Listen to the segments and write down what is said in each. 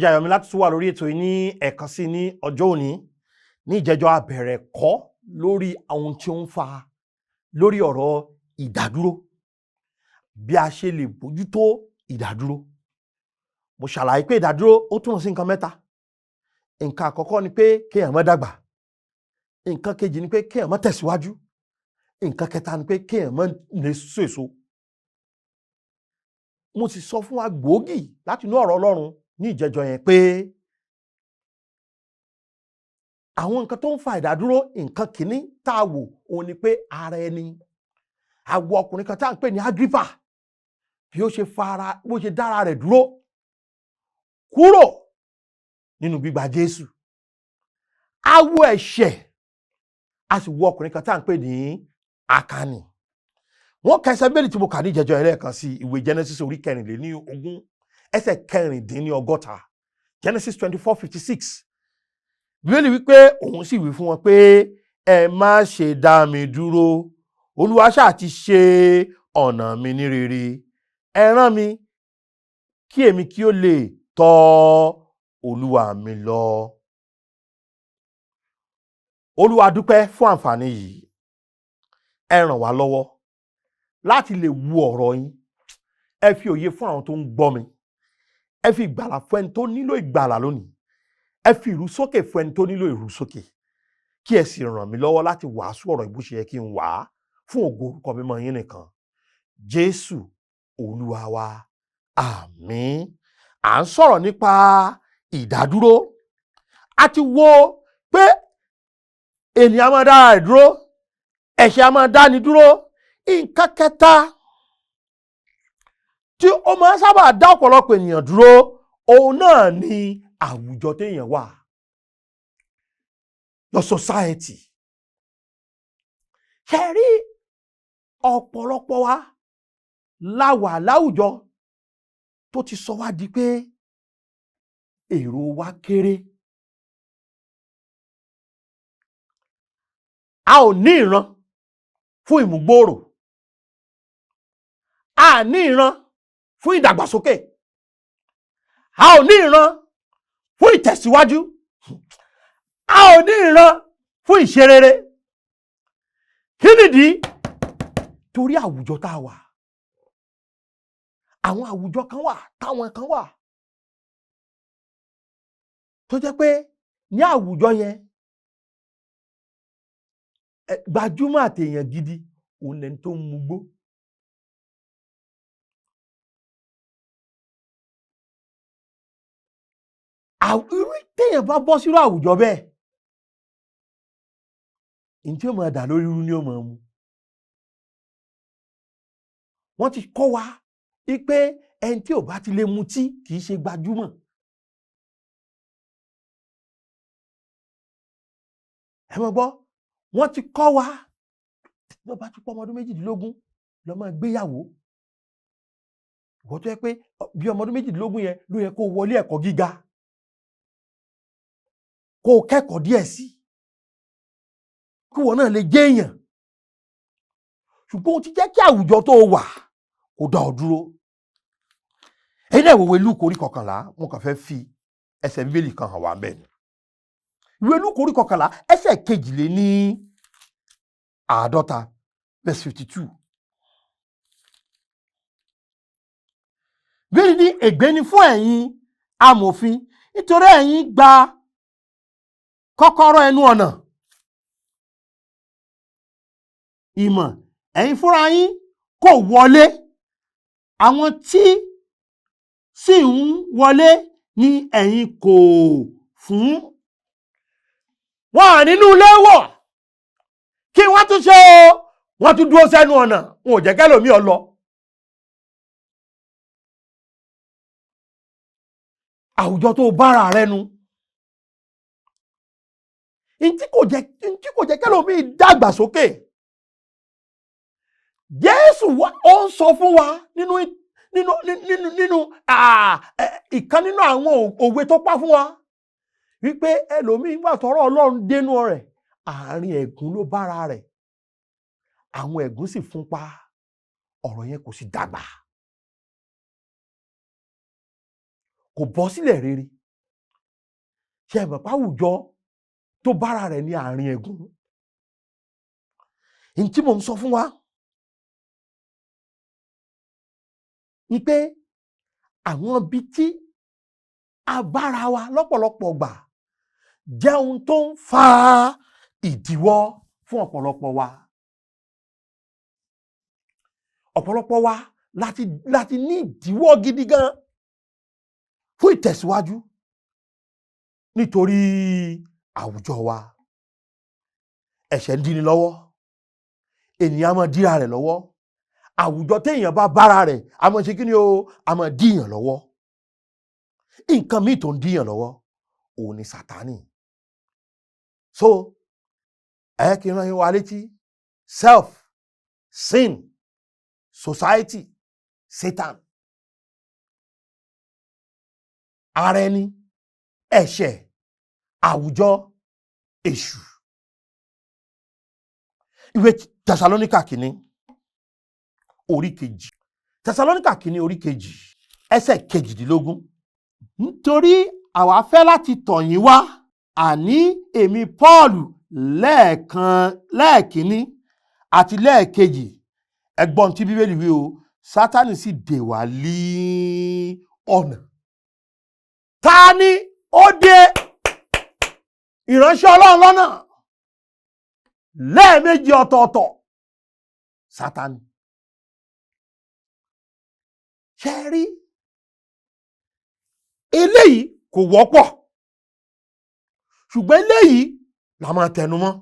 jẹ́ ayọ̀ mi láti tún wà lórí ètò yìí ní ẹ̀kan sí ní ọjọ́ òní. Ní ìjẹ́jọ́ a bẹ̀rẹ̀ ẹ̀kọ́ lórí ohun tí ó ń fa lórí ọ̀rọ̀ ìdádúró, bí a ṣe lè bójútó ìdádúró. Mo ṣàlàyé pé ìdádúró ó túmọ̀ sí nǹkan mẹ́ta. Nǹkan àkọ́kọ́ ni pé kéèyàn má dàgbà, nǹkan kejì ni pé kéèyàn má tẹ̀síwájú, nǹkan kẹta ni pé kéèyàn má lè so èso. Mo sì sọ fún wa gbòógì láti inú ọ̀rọ̀ Ọlọ́run ní ìjẹ́jọ́ yẹn pé àwọn nǹkan tó ń fa ìdádúró, nǹkan kìíní tá a wò òun ni pé ara ẹni. Àwọ ọkùnrin kan tá à ń pè ní Agrippa, bí ó ṣe dára rẹ̀ dúró kúrò nínú gbígba Jésù. Àwọ ẹ̀ṣẹ̀, a sì wo ọkùnrin kan tá à ń pè ní Ákánì. Wọ́n ka ẹsẹ̀ Bíbélì tí mo kà ní ìjẹ́jọ́ yẹn lẹ́ẹ̀kan sí ìwé Genesis orí 24 ẹsẹ̀ 16. Genesis 24:56. Bíbélì wípé òun sì wí fún wọn pé ẹ má ṣe dá mi dúró, Olúwa ṣáà ti ṣe ọ̀nà mi ní rere, ẹ rán mi kí èmi kí ó lè tọ̀ Olúwa mi lọ. Olúwa dúpẹ́ fún àǹfààní yìí, ẹ ràn wá lọ́wọ́ láti lè wo ọ̀rọ̀ yín, ẹ fi òye fún àwọn tó ń gbọ́ mi, ẹ fi ìgbàlà fún ẹni tó nílò ìgbàlà lónìí, ẹ fi ìrúsókè fún ẹni tó nílò ìrúsókè, kí ẹ sì ràn mí lọ́wọ́ láti wàásù ọ̀rọ̀ ìbúṣe yẹ kí n wà á fún ògo orúkọ mímọ́ yín nìkan. Jésù Olúwa wa, àmín. À ń sọ̀rọ̀ nípa ìdádúró. A ti wo pé ènìyàn máa dára rẹ̀ dúró, ẹ̀ṣẹ̀ a máa dáni dúró. Nǹkan kẹta tí ó máa ń sábà dá ọ̀pọ̀lọpọ̀ ènìyàn dúró, òun náà ni àwùjọ téèyàn wà, your society. Ṣé rí ọ̀pọ̀lọpọ̀ wa la wà láwùjọ tó ti sọ wá di pé èrò wa kéré. A ò ní ìran fún ìmúgbòòrò, a ní ìran fún ìdàgbàsókè, a ò ní ìran fún ìtẹ̀síwájú, a ò ní ìran fún ìṣerere. Kí nìdí? Torí àwùjọ tá a wà. Àwọn àwùjọ kan wà táwọn kan wà tó jẹ́ pé ní àwùjọ yẹn gbajúmọ̀ àtèèyàn gidi òun lẹni tó ń mugbó. Irú téèyàn bá bọ́ sírú àwùjọ bẹ́ẹ̀, ní tí ó máa dà lórí irú ni ó máa mu. Wọ́n ti kọ́ wa wípé ẹni tí ò bá ti lè mutí kì í ṣe gbajúmọ̀. Ẹ mọ̀ gbọ́, wọ́n ti kọ́ wa bí wọ́n bá ti pọ́ ọmọ ọdún 18 lọ máa gbéyàwó. Ìwọ́n tó yẹ pé bí ọmọ ọdún 18 yẹn ló yẹ kó wọlé ẹ̀kọ́ gíga, kó kẹ́kọ̀ọ́ díẹ̀ sí, kí wọ́n náà lè jẹ́ èèyàn. Ṣùgbọ́n ó ti jẹ́ kí àwùjọ tó wà kó dá ọ dúró. Ẹ̀yin náà ìwé Lúùkù orí 11, mo kàn fẹ́ fi ẹsẹ̀ Bíbélì kan hàn wá bẹ́ẹ̀ ni. Ìwé Lúùkù orí 11 ẹsẹ̀ 52, verse 52. Bíbélì ní ègbé ni fún ẹ̀yin amòfin, nítorí ẹ̀yin gba kọ́kọ́rọ́ ẹnu ọ̀nà ìmọ̀, ẹ̀yin fúnra yín kò wọlé, àwọn tí sì ń wọlé ni ẹ̀yin kò fún. Wọ́n à nínú ilé wọ̀, kí wọ́n tún ṣe o, wọ́n tún dúró sẹ́nu ọ̀nà, wọn ò jẹ́ kẹ́lòmíì ó lọ. Àwùjọ tó bára rẹ nu. Ntí kò jẹ́ kẹ́lòmíì dàgbà sókè. Jésù ó ń sọ fún wa nínú ìkan nínú àwọn òwe tó pa fún wa wípé ẹlòmíì nígbà tọ́rọ̀ Ọlọ́run dénú rẹ̀, àárín ẹ̀gún ló bára rẹ̀, àwọn ẹ̀gún sì fún pa, ọ̀rọ̀ yẹn kò sì dàgbà, kò bọ́ sílẹ̀ rere. ṣe mọ̀ pé àwùjọ tó bára rẹ̀ ní àárín ẹ̀gún. Ní tí mò ń sọ fún wa ni pé àwọn ibi tí a bára wa lọ́pọ̀lọpọ̀ gbà jẹ́ ohun tó ń fa ìdíwọ́ fún ọ̀pọ̀lọpọ̀ wa. Ọ̀pọ̀lọpọ̀ wa láti ní ìdíwọ́ gidi gan fún ìtẹ̀síwájú nítorí àwùjọ wa. Ẹ̀ṣẹ̀ ń díni lọ́wọ́, ènìyàn máa díra rẹ̀ lọ́wọ́. Àwùjọ téèyàn bá bára rẹ̀ a máa ṣe kí ni o, a máa díyàn lọ́wọ́. Nǹkan míì tó ń díyàn lọ́wọ́ òun ni Sátánì. So kí n rán yín wa létí, self, sin, society, Satan. Ara ẹni, ẹ̀ṣẹ̀, àwùjọ, èṣù. Ìwé Tẹsalóníkà kìíní orí kejì. Tẹsalóníkà kìíní orí kejì ẹsẹ̀ kejìdínlógún. Nítorí àwa fẹ́ láti tọ̀ yín wá, àní èmi Pọ́ọ̀lù lẹ́ẹ̀kínní àti lẹ́ẹ̀kejì. Ẹgbọ́n tí Bíbélì wí o, Sátánì sì dè wá lí ọ̀nà. Ta ni ó dè ìránṣẹ́ Ọlọ́run lọ́nà? Lẹ́ẹ̀mejì ọ̀tọ̀ọ̀tọ̀. Sátánì. Ṣé ẹ rí? Eléyìí kò wọ́pọ̀, ṣùgbọ́n eléyìí la máa tẹnu mọ́.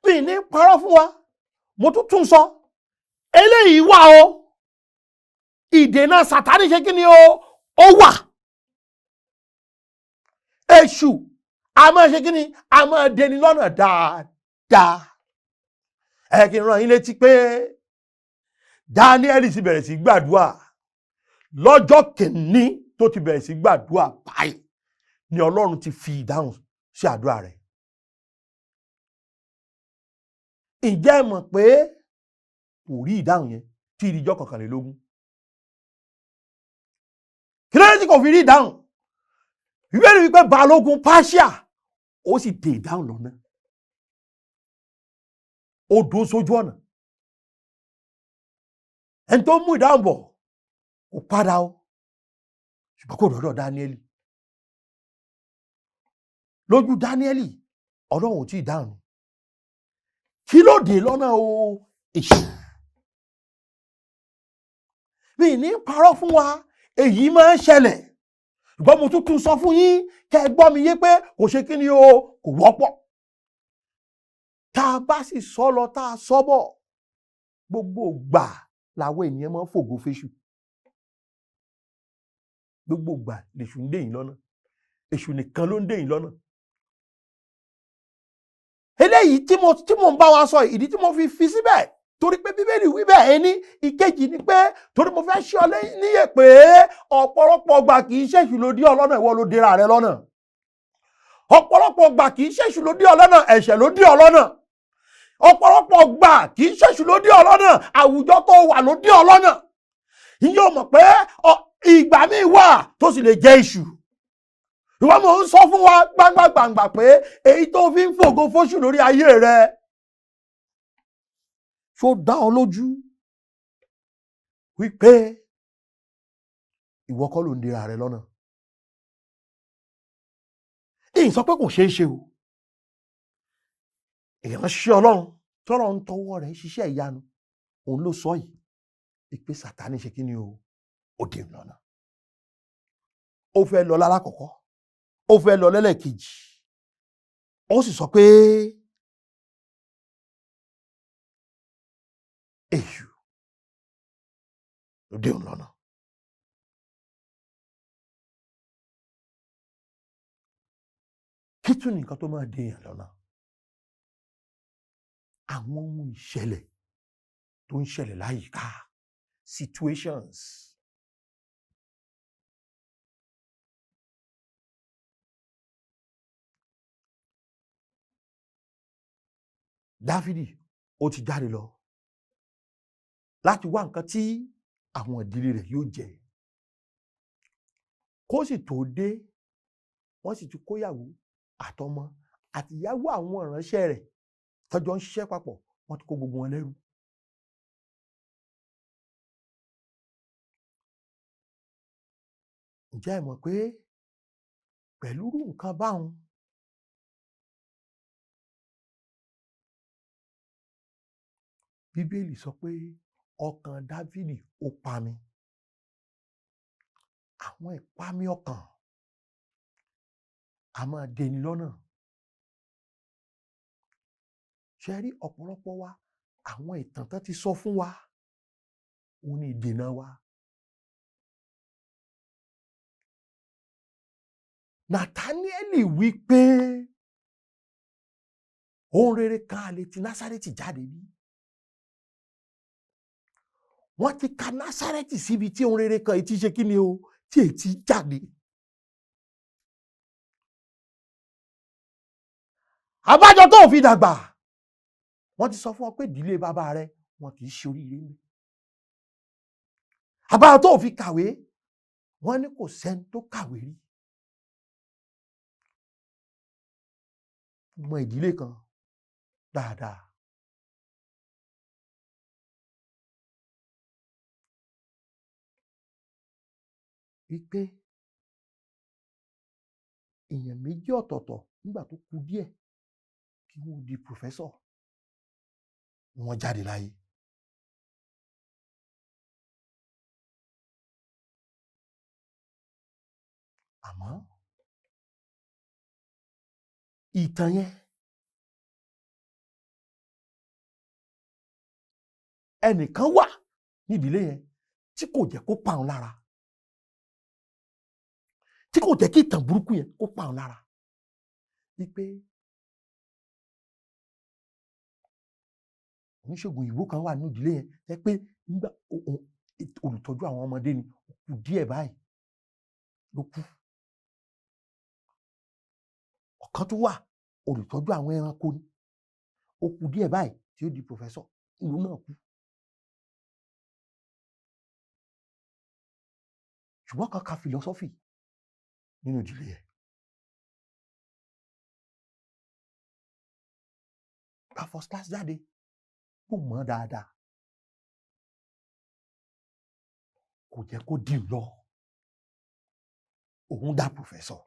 Mi ní parọ́ fún wa, mo tún sọ, eléyìí wà o. Ìdènà Sátánì ṣe kí ni o? Ó wà. Èṣù a máa ṣe kí ni? A máa dẹni lọ́nà dáadáa. Kí n rán yín létí pé Dáníẹ́lì sì bẹ̀rẹ̀ sí gbàdúrà. Lọ́jọ́ kìíní tó ti bẹ̀rẹ̀ sí gbàdúrà báyìí ni Ọlọ́run ti fi ìdáhùn sí àdúrà rẹ̀. Ǹjẹ́ ẹ mọ̀ pé kò rí ìdáhùn yẹn tí ìdíjọ́ 21? Kí ló dé tí kò fi rí ìdáhùn? Bíbélì wípé balógun Páṣíà ó sì dé ìdáhùn lọ́nà. Ó dúró sójú ọ̀nà. Ẹni tó mú ìdáhùn bọ̀ kò padà o, ṣùgbọ́n kò dọ́dọ̀ Dáníẹ́lì. Lójú Dáníẹ́lì Ọlọ́run ò tí ì dáhùn. Kí ló dé lọ́nà o? Èṣù. Mi ní parọ́ fún wa, èyí máa ń ṣẹlẹ̀. Ṣùgbọ́n mo tún sọ fún yín kẹ́ ẹ gbọ́ mi yé pé kò ṣe kí ni o, kò wọ́pọ̀. Tá a bá sì sọ lọ tá a sọ bọ̀, gbogbo ìgbà làwọn ènìyàn máa ń fògo fésù. Gbogbo ìgbà lèṣù ń dè yín lọ́nà. Èṣù nìkan ló ń dè yín lọ́nà. Eléyìí tí mo ń bá wa sọ, ìdí tí mo fi síbẹ̀ torí pé Bíbélì wí bẹ́ẹ̀. Ẹni ìkejì ni pé torí mo fẹ́ ṣe ọ níyè pé ọ̀pọ̀lọpọ̀ ọgbà kì í ṣèṣù ló dí ọ lọ́nà, ìwọ ló dira rẹ lọ́nà. Ọ̀pọ̀lọpọ̀ ọgbà kì í ṣèṣù ló dí ọ lọ́nà, ẹ̀ṣẹ̀ ló dí ọ lọ́nà. Ọ̀pọ̀lọpọ̀ ọgbà kì í ṣèṣù ló dí ọ lọ́nà, àwùjọ tó wà ló dí ọ lọ́nà. Ìyẹn ò mọ̀ pé ìgbà míì wà tó sì lè jẹ́ èṣù. Ìwọ mò ń sọ fún wa gbangba pé èyí tó fi ń fògo fóṣù lórí ayé rẹ, ṣó dá ọ lójú wípé ìwọ kọ́ ló ń dira rẹ lọ́nà? Èyí sọ pé kò ṣeé ṣe o. Ìránṣẹ́ Ọlọ́run tọ́rọ̀ ń tọwọ́ rẹ̀ ṣiṣẹ́ ìyanu, òun ló sọ yìí pé Sátánì ṣe kí ni o? Ó dè lọ́nà. Ó fẹ́ lọ lálákọ̀ọ́kọ́, ó fẹ́ lọ lẹ́lẹ́kejì, ó sì sọ pé èṣù ló dè lọ́nà. Kí tún nìkan tó máa dè yàn lọ́nà? Àwọn ohun ìṣẹ̀lẹ̀ tó ń ṣẹlẹ̀ láyìíká, situations. Dáfídì ó ti jáde lọ láti wá nǹkan tí àwọn ìdílé rẹ̀ yóò jẹ. Kó sì tó dé wọ́n sì ti kóyàwó àtọmọ àtìyàwó àwọn ìránṣẹ́ rẹ̀ tọ́jọ́ ń ṣiṣẹ́ papọ̀, wọ́n ti kó gbogbo wọn lẹ́rú. Ǹjẹ́ ẹ mọ̀ pé pẹ̀lú nǹkan báwọn Bíbélì sọ pé ọkàn Dáfídì ó pami. Àwọn ìpami ọkàn a máa deni lọ́nà. Ṣé rí ọ̀pọ̀lọpọ̀ wa àwọn ìtàn tán ti sọ fún wa òun ni ìdènà wa. Nàtáníẹ́lì wí pé ohun rere kan a lè ti Násárẹ́tì jáde bí. Wọ́n ti ka Násárẹ́tì síbi tí ohun rere kan ti ṣe kí ni o tí èyí ti jáde. Àbájọ tó fi dàgbà wọ́n ti sọ fún ọ pé ìdílé bàbá rẹ wọn kì í ṣe oríire mi. Àbájọ tó fi kàwé wọ́n ní kò sẹ́ni tó kàwé rí. Mọ ìdílé kan dáadáa. Wípé èèyàn méjì ọ̀tọ̀ọ̀tọ̀ nígbà tó kù díẹ̀ kí wọ́n di pòfẹ́sọ̀ wọ́n jáde láyé. Àmọ́ ìtàn yẹn ẹnìkan wà nídìílé yẹn tí kò jẹ́ kó pa òun lára, tí kò jẹ́ kí ìtàn burúkú yẹn kó pa òun lára. Wípé oníṣègùn òyìnbó kan wà nínú ìdílé yẹn jẹ́ pé nígbà olùtọ́jú àwọn ọmọdé ni ó kù díẹ̀ báyìí ló kú. Ọ̀kan tó wà olùtọ́jú àwọn ẹranko ni ó kù díẹ̀ báyìí tí ó di pòfẹ́sọ̀ ìlú náà kú. Ṣùgbọ́n kan ka philosophy nínú ìdílé yẹn. Gba first class jáde kó mọ̀ dáadáa. Kò jẹ́ kó dì lọ. Òun dá pòfẹ́sọ̀.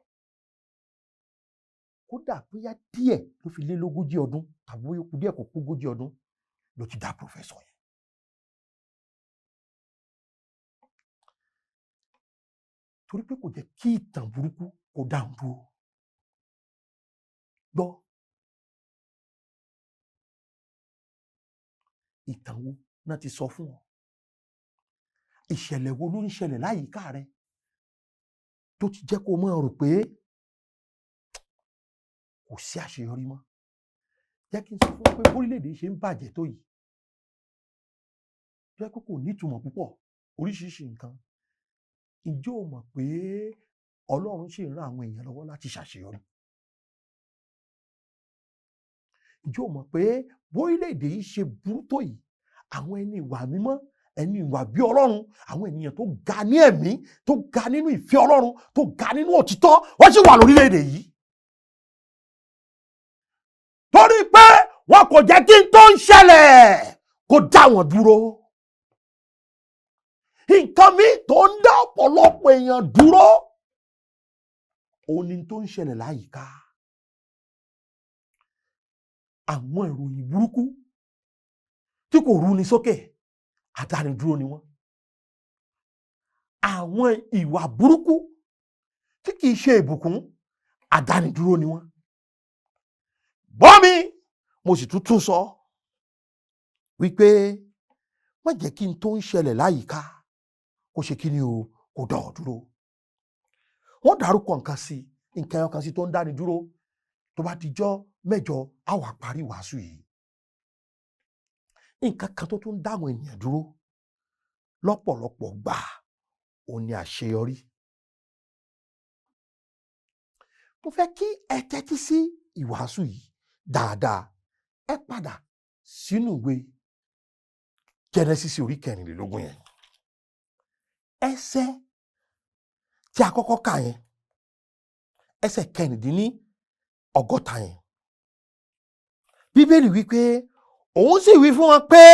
Kódà bóyá díẹ̀ ló fi lé lógójì ọdún tàbí bóyá kù díẹ̀ kò pógójì ọdún ló ti dá pòfẹ́sọ̀ yẹn. Torí pé kò jẹ́ kí ìtàn burúkú kó dáhùn dúró. Gbọ́ ìtàn wo náà ti sọ fún ọ? Ìṣẹ̀lẹ̀ wo ló ń ṣẹlẹ̀ láyìíká rẹ tó ti jẹ́ kó máa rò pé kò sí àṣeyọrí mọ́? Jẹ́ kí n sọ fún ọ pé orílẹ̀-èdè ṣe ń bàjẹ́ tó yìí. Jẹ́ pé kò nítumọ̀ púpọ̀ oríṣiríṣi nǹkan. Ǹjẹ́ o mọ̀ pé Ọlọ́run ṣì ń rán àwọn èèyàn lọ́wọ́ láti ṣàṣeyọrí? Ǹjẹ́ o mọ̀ pé orílẹ̀-èdè yìí ṣe burú tó yìí, àwọn ẹni ìwà mímọ́, ẹni ìwà bí Ọlọ́run, àwọn ènìyàn tó ga ní ẹ̀mí, tó ga nínú ìfẹ́ Ọlọ́run, tó ga nínú òtítọ́, wọ́n sì wà lórílẹ̀-èdè yìí. Torí pé wọn kò jẹ́ kí n tó ń ṣẹlẹ̀ kó dá wọn dúró. Nǹkan mi tó ń dá ọ̀pọ̀lọpọ̀ èèyàn dúró òun ni tó ń ṣẹlẹ̀ láyìíká. Àwọn ìròyìn burúkú tí kò rúni sókè àdánidúró ni wọ́n. Àwọn ìwà burúkú tí kìí ṣe ìbùkún àdánidúró ni wọ́n. Gbọ́ mi, mo sì tún sọ wípé má jẹ́ kí n tó ń ṣẹlẹ̀ láyìíká kó ṣe kí ni o kó dá ọ dúró. Wọ́n dárúkọ nǹkan sí, nǹkan ẹyọ kan sí tó ń dáni dúró. Tó bá dijọ́ mẹ́jọ á wá parí wàásù yìí. Nǹkan kan tó tún dáwọn ènìyàn dúró lọ́pọ̀lọpọ̀ gbà òun ni àṣeyọrí. Mo fẹ́ kí ẹ tẹ́tí sí ìwàásù yìí dáadáa. Ẹ padà sínú ìwé Genesis orí 14 yẹn. Ẹsẹ̀ tí a kọ́kọ́ kà yẹn, ẹsẹ̀ 16 yẹn. Bíbélì wípé òun sì wí fún wọn pé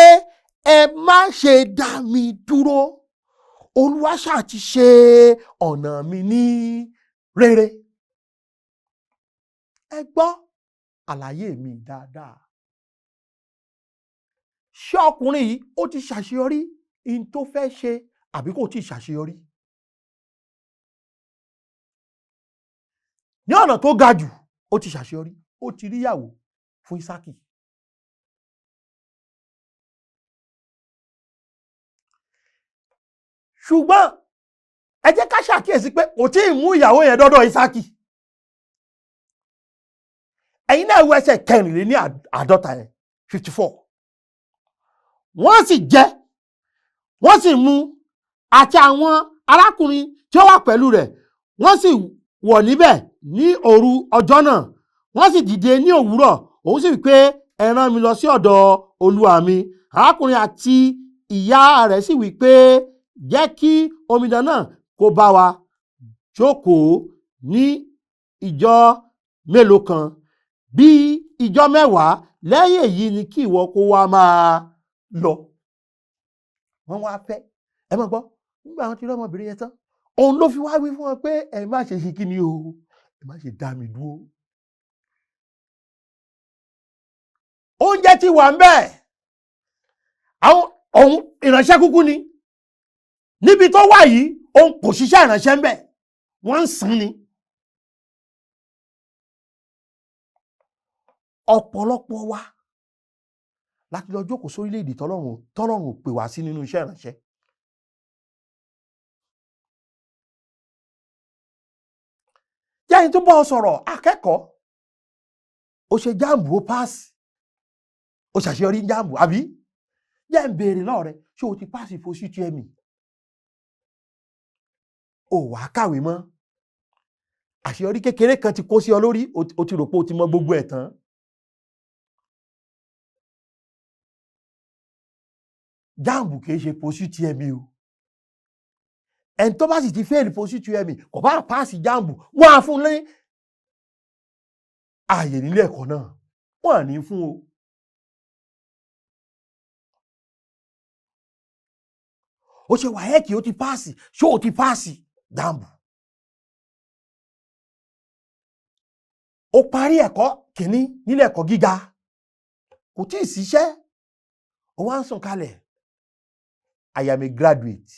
ẹ má ṣe dá mi dúró, Olúwa ṣáà ti ṣe ọ̀nà mi ní rere. Ẹ gbọ́ àlàyé mi dáadáa. Ṣé ọkùnrin yìí ó ti ṣàṣeyọrí in tó fẹ́ ṣe àbí kò tí ì ṣàṣeyọrí? Ní ọ̀nà tó ga jù ó ti ṣàṣeyọrí, ó ti ríyàwó fún Ísákì. Ṣùgbọ́n ẹ jẹ́ ká ṣàkíyèsí pé kò tí ì mú ìyàwó yẹn dọ́dọ̀ Ísákì. Ẹ̀yin náà wo ẹsẹ̀ 54 yẹn 54. Wọ́n sì jẹ, wọ́n sì mu, àti àwọn arákùnrin tí ó wà pẹ̀lú rẹ̀, wọ́n sì wọ̀ níbẹ̀ ní òru ọjọ́ náà. Wọ́n sì dìde ní òwúrọ̀, òun sì wí pé ẹ rán mi lọ sí ọ̀dọ̀ olúwa mi. Arákùnrin àti ìyá rẹ̀ sì wí pé jẹ́ kí omidan náà kó bá wa jókòó ní ìjọ mélòó kan, bí ìjọ 10, lẹ́yìn èyí ni kí ìwọ kó wá máa lọ. Wọ́n wá fẹ́, ẹ máa gbọ́, nígbà wọn ti rí ọmọbìnrin yẹn tán, òun ló fi wá wí fún wọn pé ẹ má ṣe ṣe kí ni o, ẹ má ṣe dá mi dúró. Oúnjẹ ti wà ń bẹ̀, àwọn òun ìránṣẹ́ kúkú ni, níbi tó wà yìí òun kò ṣiṣẹ́ ìránṣẹ́ ń bẹ̀, wọ́n ń sìn ni. Ọ̀pọ̀lọpọ̀ wa láti lọ jókòó sórílẹ̀-èdè tọ́lọ́run ò pè wá sí nínú iṣẹ́ ìránṣẹ́. Jẹ́ ẹni tó bá ọ sọ̀rọ̀, akẹ́kọ̀ọ́, ó ṣe jáàmbù, ó páàsì, ó ṣàṣeyọrí jáàmbù, àbí? Jẹ́ ń béèrè lọ́wọ́ rẹ, ṣé o ti páàsì FOSUTME? Ò wá kàwé mọ́. Àṣeyọrí kékeré kan ti kó sí ọ lórí, o ti rò pé o ti mọ gbogbo ẹ̀ tán. Jáàmbù kìí ṣe FOSUTME o. Ẹni tó bá sì ti fẹ́ẹ̀lì FOSUTME kò bá páàsì jáàmbù, wọ́n á fún lẹ́yìn ààyè nílé ẹ̀kọ́ náà, wọ́n à ní fún o. Ó ṣe WAEC, ó ti páàsì, ṣé o ti páàsì jáàmbù? Ó parí ẹ̀kọ́ kìíní nílé ẹ̀kọ́ gíga, kò tí ì síṣẹ́, ó wá ń sùn kalẹ̀, I am a graduate.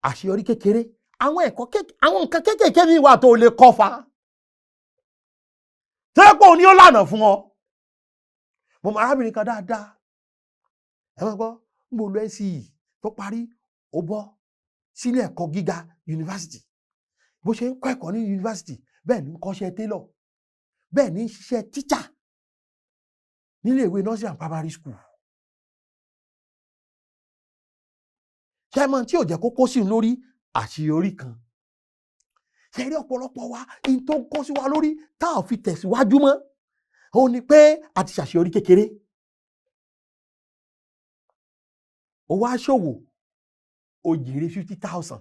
Àṣeyọrí kékeré, àwọn nǹkan kékeré mi wà tó lè kọ́ fa. Tẹ́pọ̀ ní ó lànà fún ọ. Mo mọ arábìnrin kan dáadáa, ẹ máa gbọ́, ń bò lọ SCE tó parí, ó bọ́ sílé ẹ̀kọ́ gíga yunifásitì. Bó ṣe ń kọ́ ẹ̀kọ́ ní yunifásitì, bẹ́ẹ̀ ni ń kọ́ṣẹ́ télọ̀, bẹ́ẹ̀ ni ń ṣiṣẹ́ tíṣà nílé ìwé nursery and primary school. Ṣé ẹ mọ̀ tí ò jẹ́ kó kó sí lórí àṣeyọrí kan? Ṣé rí ọ̀pọ̀lọpọ̀ wa in tó ń kó sí wa lórí tá ò fi tẹ̀síwájú mọ́, òun ni pé a ti ṣàṣeyọrí kékeré. Ó wá ṣòwò, ó jèrè 50,000,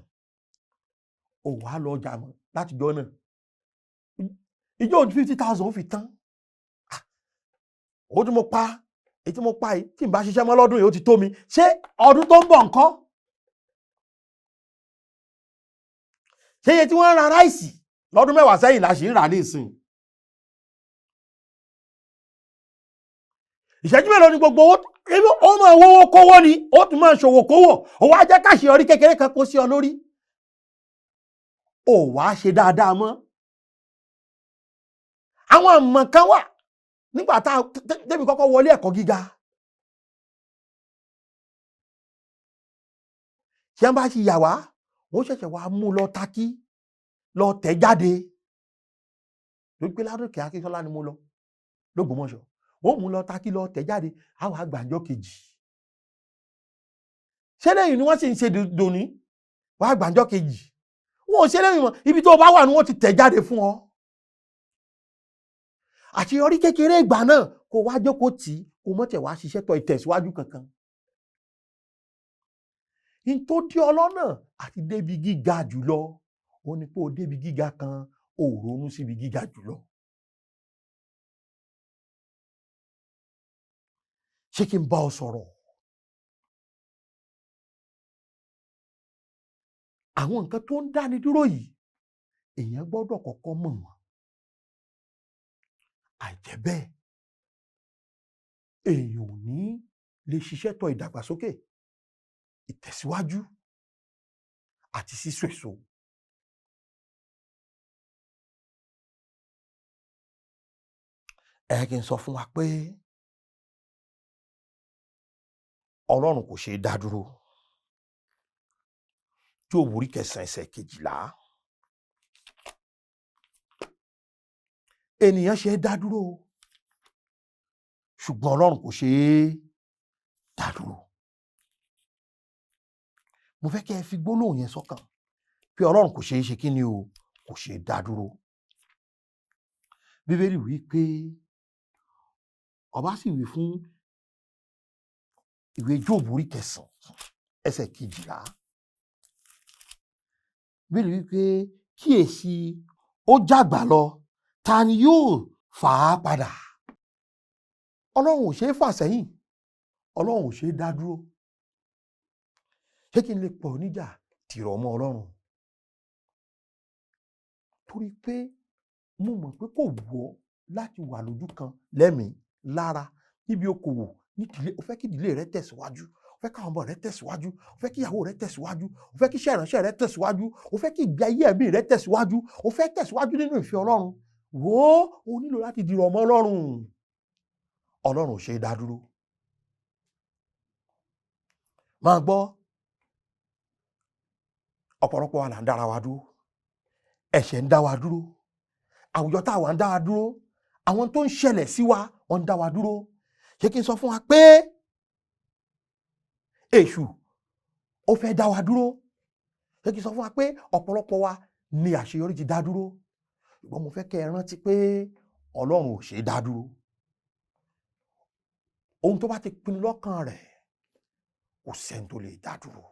ó wá lọ ọjà mọ́ láti jọ náà. Ìjọ 50,000 ó fi tán. Ó tí mo pa, èyí tí mo pa yìí, tí n bá ṣiṣẹ́ mọ́ lọ́dún yìí ó ti tó mi. Ṣé ọdún tó ń bọ̀ ńkọ́? Ṣé iye tí wọ́n ń ra ráìsì lọ́dún 10 sẹ́yìn la ṣì ń rà ní ìsìn? Ìṣẹ́jú mélòó ni gbogbo owó, ó máa wówó kówó ni, ó tún máa ṣòwò kówó, ó wá jẹ́ káṣeyọrí kékeré kan kó sí ọ lórí. Ó wá ṣe dáadáa mọ́. Àwọn àmọ̀ kan wà nígbà tá débi kọ́kọ́ wọlé ẹ̀kọ́ gíga. Ṣé ń bá ti yà wá, wọ́n ṣẹ̀ṣẹ̀ wá mú lọ Takí, lọ tẹ̀ jáde. Ló gbé Ládòkè Akíntọ́lá ni mo lọ, l'Ógbómọ̀ṣọ́. Wọ́n mú lọ Takí, lọ tẹ̀ jáde, àwọn àgbàjọ́ kejì. Ṣé lẹ́yìn ni wọ́n sì ń ṣe dòní? Wọ́n àgbàjọ́ kejì. Wọ́n ò ṣe lẹ́yìn mọ́, ibi tó bá wà ní wọ́n ti tẹ̀ jáde fún ọ. Àṣeyọrí kékeré ìgbà náà kò wá jókòó tì, kò mọ̀tẹ̀ wá ṣiṣẹ́ tọ ìtẹ̀síwájú kankan. In tó dí ọ lọ́nà àti débi gíga jùlọ, ó ní pé ó débi gíga kan ó ronú síbi gíga jùlọ. Ṣé kí n bá ọ sọ̀rọ̀? Àwọn nǹkan tó ń dáni dúró yìí èèyàn gbọ́dọ̀ kọ́kọ́ mọ̀ wọ́n. Àìjẹ́ bẹ́ẹ̀ èèyàn ò ní lè ṣiṣẹ́ tọ ìdàgbàsókè, ìtẹ̀síwájú àti síso èso. Ẹ kí n sọ fún wa pé Ọlọ́run kò ṣe é dá dúró. Jóòbù orí 9 ẹsẹ̀ 12. Ènìyàn ṣe é dá dúró, ṣùgbọ́n Ọlọ́run kò ṣe é dá dúró. Mo fẹ́ kí ẹ fi gbólóhùn yẹn sọ́kàn pé Ọlọ́run kò ṣe é ṣe kí ni o, kò ṣe é dá dúró. Bíbélì wí pé ọba sì wí fún ìwé Jóòbù orí 9 ẹsẹ̀ 12. Bíbélì wí pé kíyèsí ó jàgbà lọ, ta ni yóò fà á padà? Ọlọ́run ò ṣe é fà sẹ́yìn, Ọlọ́run ò ṣe é dá dúró. Ṣé kí n lè pọ̀ níjà tìrọ̀ mọ́ Ọlọ́run? Torí pé mo mọ̀ pé kò wù ọ́ láti wà lójú kan lẹ́mìí, lára, níbi okòwò, nídìílé. O fẹ́ kí ìdílé rẹ tẹ̀síwájú, o fẹ́ káwọn ọmọ rẹ tẹ̀síwájú, o fẹ́ kí ìyàwó rẹ tẹ̀síwájú, o fẹ́ kí iṣẹ́ ìránṣẹ́ rẹ tẹ̀síwájú, o fẹ́ kí ìgbé ayé ẹ̀mí rẹ tẹ̀síwájú, o fẹ́ tẹ̀síwájú nínú ìfẹ́ Ọlọ́run. Wò ó, o nílò láti dìrọ̀ mọ́ Ọlọ́run. Ọlọ́run ò ṣe é dá dúró. Máa gbọ́, ọ̀pọ̀lọpọ̀ wa là ń dára wa dúró, ẹ̀ṣẹ̀ ń dá wa dúró, àwùjọ tá a wà ń dá wa dúró, àwọn tó ń ṣẹlẹ̀ sí wa wọ́n ń dá wa dúró. Ṣé kí n sọ fún wa pé èṣù ó fẹ́ dá wa dúró? Ṣé kí n sọ fún wa pé ọ̀pọ̀lọpọ̀ wa ni àṣeyọrí ti dá dúró? Ṣùgbọ́n mo fẹ́ kẹ́ ẹ rántí pé Ọlọ́run ò ṣe é dá dúró. Ohun tó bá ti pinnu lọ́kàn rẹ̀ kò sẹ́ni tó lè dá dúró.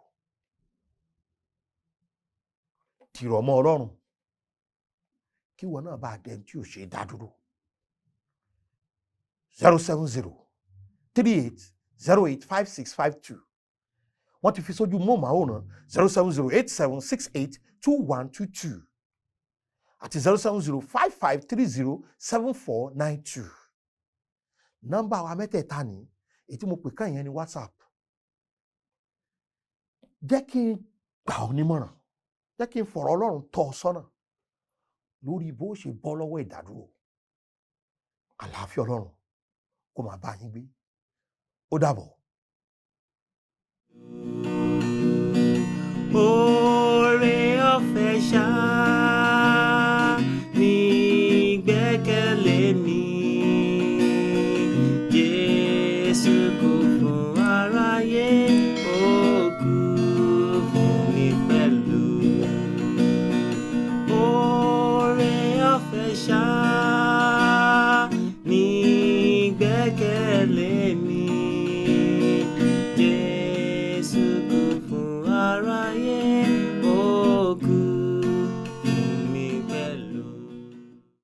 Dìrọ̀ mọ́ Ọlọ́run kí ìwọ náà bá dẹni tí ò ṣe é dá dúró. 07038085652. Wọ́n ti fi sójú móhùnmáwòrán 07087682122 àti 07055307492. Nọ́mbà wa mẹ́tẹ̀ẹ̀ta ni èyí tí mo pè kàn yẹn ní WhatsApp. Jẹ́ kí n gbà ọ́ nímọ̀ràn, jẹ́ kí n fọ̀rọ̀ Ọlọ́run tọ́ ọ sọ́nà lórí bó ṣe bọ́ lọ́wọ́ ìdádúró. Àlàáfíà Ọlọ́run kó máa bá yín gbé. Ó dàbọ̀. Oore ọ̀fẹ́ ṣá ni ìgbẹ́kẹ̀lé mi, Jésù kò fún